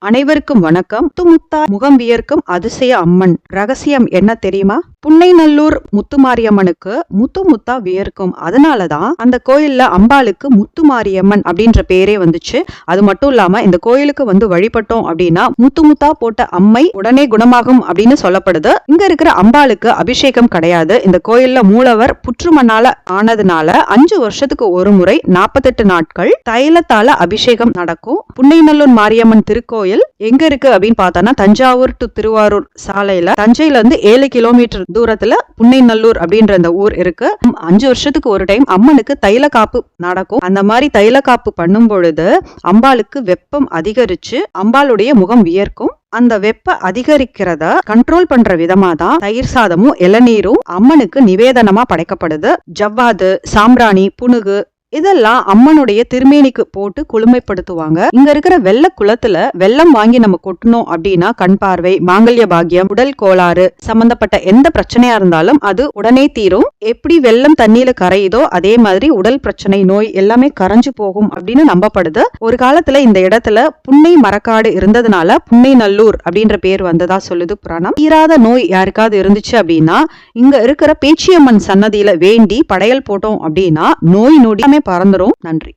அனைவருக்கும் வணக்கம். முத்துமுத்தா முகம் வியர்க்கும் அதிசய அம்மன் ரகசியம் என்ன தெரியுமா? புன்னைநல்லூர் முத்துமாரியம்மனுக்கு முத்துமுத்தா வியர்க்கும். அதனாலதான் அந்த கோயில்ல அம்பாளுக்கு முத்துமாரியம்மன் அப்படின்ற பேரே வந்துச்சு. அது மட்டும் இல்லாம இந்த கோயிலுக்கு வந்து வழிபட்டோம் அப்படின்னா முத்துமுத்தா போட்ட அம்மை உடனே குணமாகும் அப்படின்னு சொல்லப்படுது. இங்க இருக்கிற அம்பாளுக்கு அபிஷேகம் கிடையாது. இந்த கோயில்ல மூலவர் புற்றுமண்ணால ஆனதுனால 5 வருஷத்துக்கு ஒரு முறை 48 நாட்கள் தைலத்தால அபிஷேகம் நடக்கும். புன்னைநல்லூர் மாரியம்மன் திருக்கோயில் எங்க இருக்கு அப்படின்னு பார்த்தோம்னா தஞ்சாவூர் டு திருவாரூர் சாலையில தஞ்சையில இருந்து 7 கிலோமீட்டர் தூரத்துல புன்னைநல்லூர் அப்படின்ற அந்த ஊர் இருக்கு. 5 வருஷத்துக்கு ஒரு டைம் அம்மனுக்கு தைல காப்பு நடக்கும். அந்த மாதிரி தைல காப்பு பண்ணும் பொழுது அம்பாளுக்கு வெப்பம் அதிகரிச்சு அம்பாளுடைய முகம் வியர்க்கும். அந்த வெப்ப அதிகரிக்கிறத கண்ட்ரோல் பண்ற விதமா தான் தயிர் சாதமும் இளநீரும் அம்மனுக்கு நிவேதனமா படைக்கப்படுது. ஜவ்வாது, சாம்பிராணி, புனுகு இதெல்லாம் அம்மனுடைய திருமேனிக்கு போட்டு குளுமைப்படுத்துவாங்க. இங்க இருக்கிற வெள்ள குளத்துல வெள்ளம் வாங்கி நம்ம கொட்டணும் அப்படின்னா கண் பார்வை, மாங்கல்ய பாக்கியம், உடல் கோளாறு சம்பந்தப்பட்ட எந்த பிரச்சனையா இருந்தாலும் அது உடனே தீரும். எப்படி வெள்ளம் தண்ணியில கரையுதோ அதே மாதிரி உடல் பிரச்சனை, நோய் எல்லாமே கரைஞ்சு போகும் அப்படின்னு நம்பப்படுது. ஒரு காலத்துல இந்த இடத்துல புன்னை மரக்காடு இருந்ததுனால புன்னைநல்லூர் அப்படின்ற பேர் வந்ததா சொல்லுது புராணம். தீராத நோய் யாருக்காவது இருந்துச்சு அப்படின்னா இங்க இருக்கிற பேச்சியம்மன் சன்னதியில வேண்டி படையல் போட்டோம் அப்படின்னா நோய் நொடி பறந்துரும். நன்றி.